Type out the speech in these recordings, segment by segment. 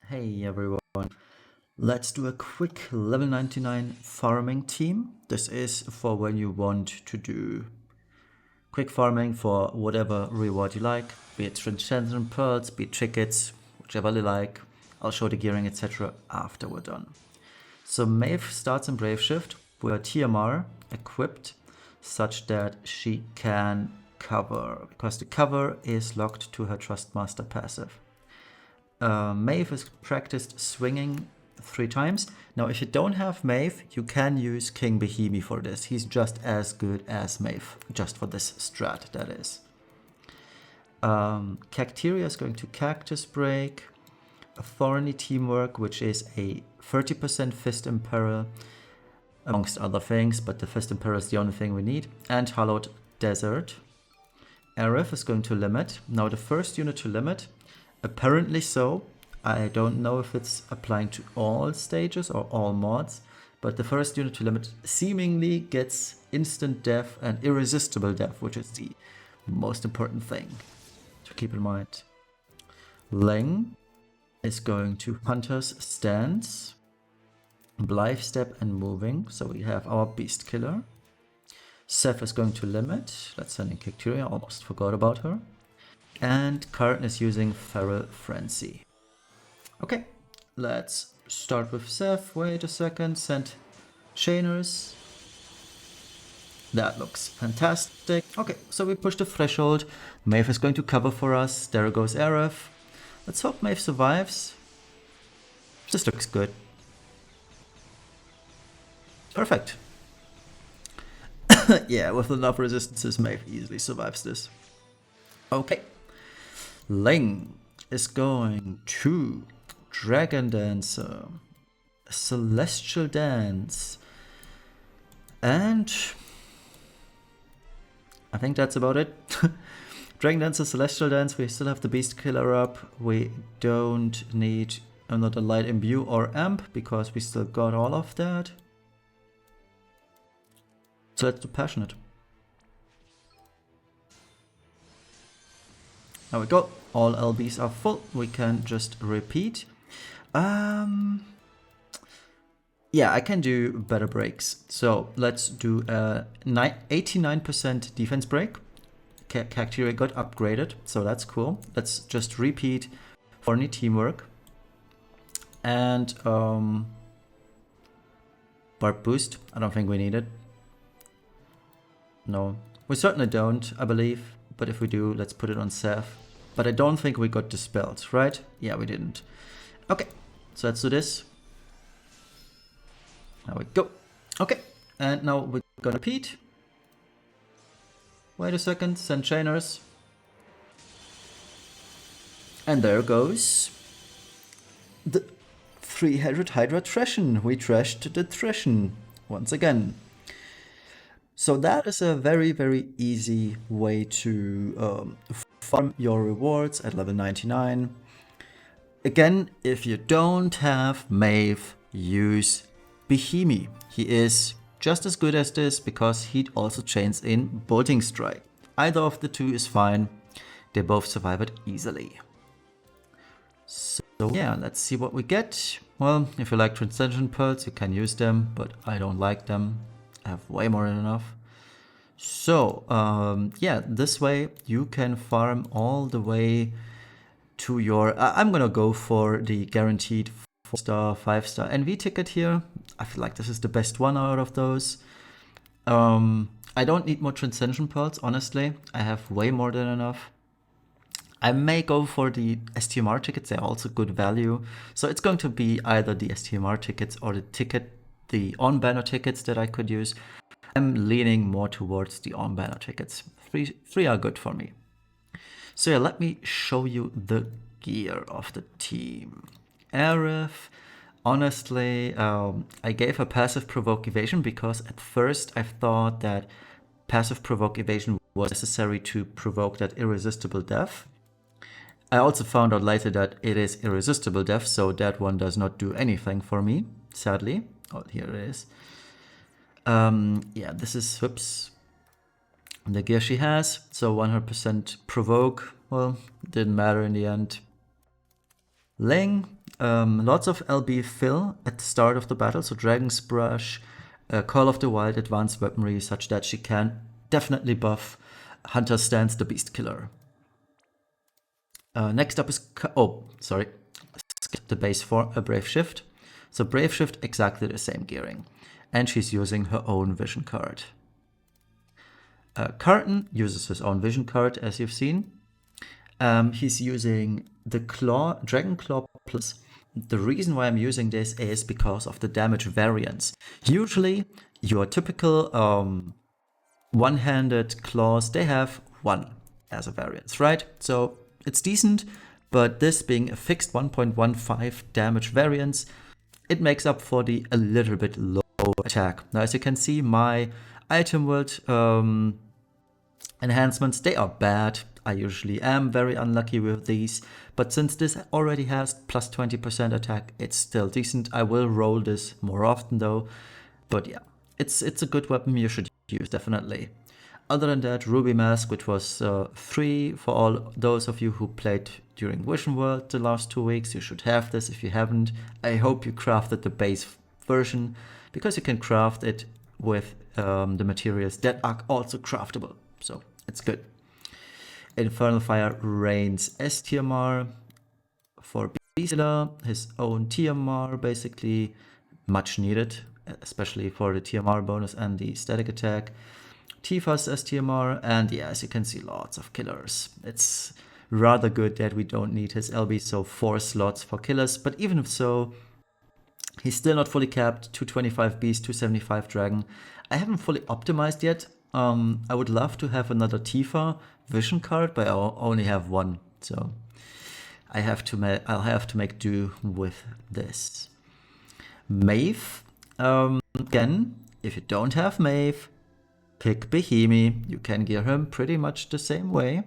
Hey everyone, let's do a quick level 99 farming team. This is for when you want to do quick farming for whatever reward you like, be it Treshen pearls, be it tickets, whichever you like. I'll show the gearing, etc. after we're done. So Maeve starts in Brave Shift with her TMR equipped such that she can cover, because the cover is locked to her Trustmaster passive. Maeve is practiced swinging 3 times. Now, if you don't have Maeve, you can use King Behemy for this. He's just as good as Maeve, just for this strat, that is. Cacteria is going to Cactus Break, a Thorny Teamwork, which is a 30% Fist in Peril, amongst other things, but the Fist in Peril is the only thing we need, and Hallowed Desert. Arif is going to Limit. Now, the first unit to Limit, apparently so. I don't know if it's applying to all stages or all mods, but the first unit to limit seemingly gets instant death and irresistible death, which is the most important thing to keep in mind. Leng is going to Hunter's Stance, Blithe Step and Moving, so we have our Beast Killer. Seth is going to Limit. Let's send in Cacteria, almost forgot about her. And Karten is using Feral Frenzy. Okay, let's start with Seth. Wait a second, send Chainers. That looks fantastic. Okay, so we push the threshold. Maeve is going to cover for us. There goes Arif. Let's hope Maeve survives. This looks good. Perfect. Yeah, with enough resistances, Maeve easily survives this. Okay. Leng is going to Dragon Dancer, Celestial Dance, and I think that's about it. Dragon Dancer, Celestial Dance, we still have the Beast Killer up. We don't need another Light Imbue or Amp because we still got all of that. So let's do Passionate. There we go. All LBs are full. We can just repeat. Yeah, I can do better breaks. So let's do a 89% defense break. Cacteria got upgraded, so that's cool. Let's just repeat Thorny Teamwork. And Barb Boost. I don't think we need it. No, we certainly don't, I believe. But if we do, let's put it on Seth. But I don't think we got dispelled, right? Yeah, we didn't. Okay, so let's do this. There we go. Okay, and now we're gonna repeat. Wait a second, send Chainers. And there goes the 300 Hydra Treshen. We trashed the Treshen once again. So that is a very, very easy way to farm your rewards at level 99. Again, if you don't have Maeve, use Behemy. He is just as good as this because he also chains in Bolting Strike. Either of the two is fine. They both survive it easily. So yeah, let's see what we get. Well, if you like Transcension Pearls, you can use them, but I don't like them. I have way more than enough. So yeah, this way you can farm all the way to your... I'm gonna go for the guaranteed 4-star, 5-star NV ticket here. I feel like this is the best one out of those. I don't need more Transcension Pearls, honestly. I have way more than enough. I may go for the STMR tickets, they're also good value. So it's going to be either the STMR tickets or the on-banner tickets that I could use. I'm leaning more towards the on-banner tickets. Three are good for me. So yeah, let me show you the gear of the team. Arif, honestly, I gave her passive provoke evasion because at first I thought that passive provoke evasion was necessary to provoke that irresistible death. I also found out later that it is irresistible death, so that one does not do anything for me, sadly. Oh, here it is. Yeah, this is, whoops, the gear she has. So 100% provoke, well, didn't matter in the end. Leng, Lots of LB fill at the start of the battle, so Dragon's Brush, Call of the Wild, advanced weaponry, such that she can definitely buff Hunter's Stance, the Beast Killer. Next up is, skip the base for a Brave Shift. So Brave Shift, exactly the same gearing. And she's using her own vision card. Karten uses his own vision card, as you've seen. He's using the Dragon Claw Plus. The reason why I'm using this is because of the damage variance. Usually, your typical one-handed claws, they have 1 as a variance, right? So it's decent, but this being a fixed 1.15 damage variance, it makes up for the a little bit low attack. Now, as you can see, my item world enhancements, they are bad. I usually am very unlucky with these, but since this already has plus 20% attack, it's still decent. I will roll this more often though, but yeah, it's a good weapon you should use, definitely. Other than that, Ruby Mask, which was 3 for all those of you who played during Vision World the last 2 weeks, you should have this. If you haven't, I hope you crafted the base version, because you can craft it with the materials that are also craftable, so it's good. Infernal Fire Rain's S TMR for Beastila, his own TMR, basically much needed, especially for the TMR bonus and the static attack. Tifa's STMR, and yeah, as you can see, lots of killers. It's rather good that we don't need his LB, so 4 slots for killers, but even if so, he's still not fully capped. 225 Beast, 275 Dragon. I haven't fully optimized yet. I would love to have another Tifa vision card, but I only have 1, so I'll have to make do with this. Maeve, again, if you don't have Maeve, pick Behemy. You can gear him pretty much the same way.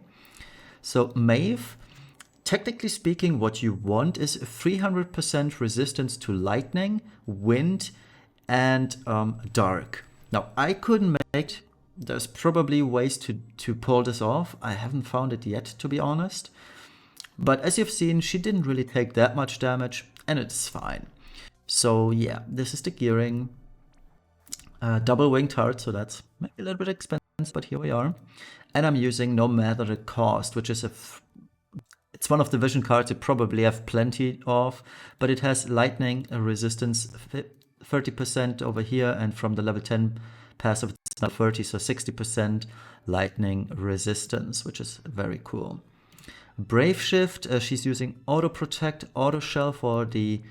So Maeve, technically speaking, what you want is 300% resistance to lightning, wind, and dark. Now, I couldn't make. There's probably ways to pull this off. I haven't found it yet, to be honest. But as you've seen, she didn't really take that much damage, and it's fine. So yeah, this is the gearing. Double winged heart, so that's maybe a little bit expensive, but here we are. And I'm using No Matter the Cost, which is it's one of the vision cards you probably have plenty of, but it has lightning resistance 30% over here, and from the level 10 passive it's now 30, so 60% lightning resistance, which is very cool. Brave Shift, she's using Auto Protect, Auto Shell for the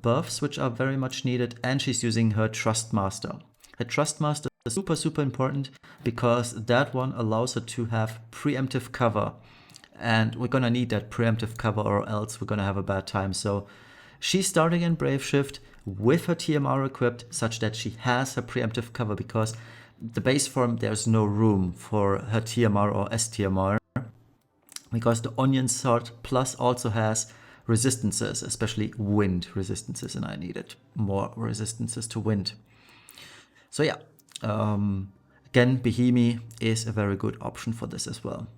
buffs, which are very much needed, and she's using her Trust Master. Her Trust Master is super important because that one allows her to have preemptive cover, and we're gonna need that preemptive cover or else we're gonna have a bad time. So she's starting in Brave Shift with her TMR equipped such that she has her preemptive cover, because the base form there's no room for her TMR or STMR, because the Onion Sword Plus also has resistances, especially wind resistances, and I needed more resistances to wind. So yeah, again, Behemy is a very good option for this as well.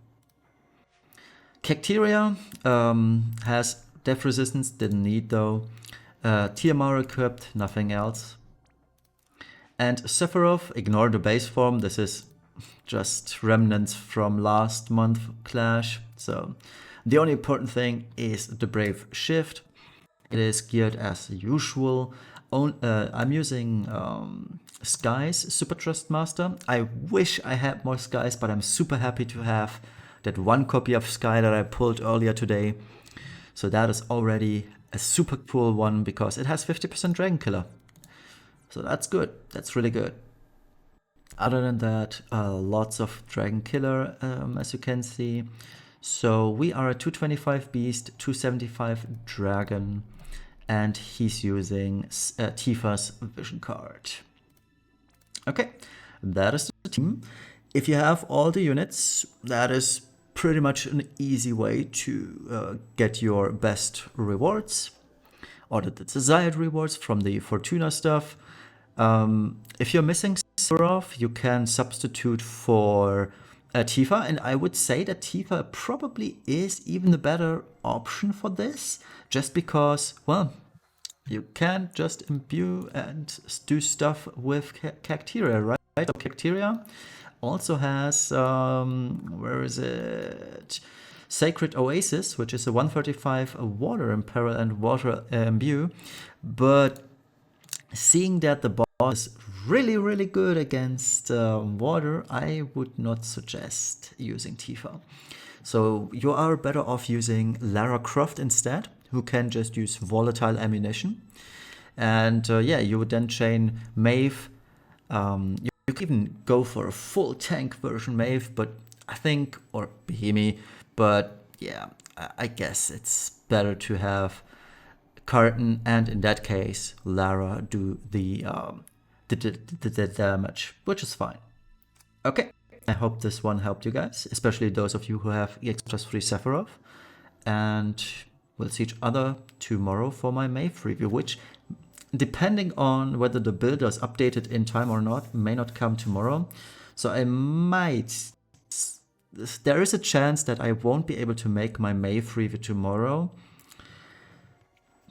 Cacteria has def resistance, didn't need though. TMR equipped, nothing else. And Sephiroth, ignore the base form, this is just remnants from last month Clash. So the only important thing is the Brave Shift. It is geared as usual. I'm using Sky's Super Trust Master. I wish I had more Skies, but I'm super happy to have that 1 copy of Sky that I pulled earlier today. So that is already a super cool one because it has 50% Dragon Killer. So that's good. That's really good. Other than that, lots of Dragon Killer, as you can see. So we are a 225 Beast, 275 Dragon, and he's using Tifa's Vision card. Okay, that is the team. If you have all the units, that is pretty much an easy way to get your best rewards, or the desired rewards from the Fortuna stuff. If you're missing Sephiroth, you can substitute for Tifa, and I would say that Tifa probably is even the better option for this, just because, well, you can't just imbue and do stuff with Cacteria, right? So Cacteria also has, where is it? Sacred Oasis, which is a 135 water imperil and water imbue, but seeing that the boss is really, really good against water, I would not suggest using Tifa. So you are better off using Lara Croft instead, who can just use volatile ammunition. And yeah, you would then chain Maeve. You could even go for a full tank version Maeve, but I think, or Behemy, but yeah, I guess it's better to have Karten, and in that case, Lara do the damage, which is fine. Okay, I hope this one helped you guys, especially those of you who have EX plus 3 Sephiroth. And we'll see each other tomorrow for my Maeve review, which, depending on whether the build is updated in time or not, may not come tomorrow. So I might... There is a chance that I won't be able to make my Maeve review tomorrow.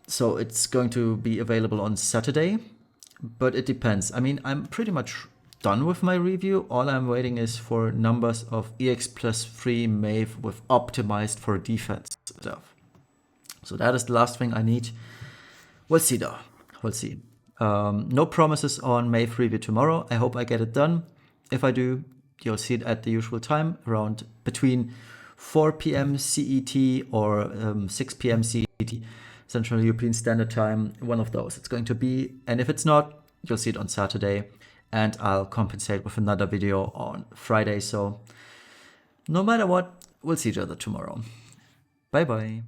So it's going to be available on Saturday, but it depends. I mean, I'm pretty much done with my review. All I'm waiting is for numbers of EX plus 3 Maeve with optimized for defense stuff. So that is the last thing I need. We'll see though. We'll see. No promises on Maeve review tomorrow. I hope I get it done. If I do, you'll see it at the usual time, around between 4 p.m. CET or 6 p.m. CET. Central European Standard Time, one of those it's going to be. And if it's not, you'll see it on Saturday, and I'll compensate with another video on Friday. So no matter what, we'll see each other tomorrow. Bye bye.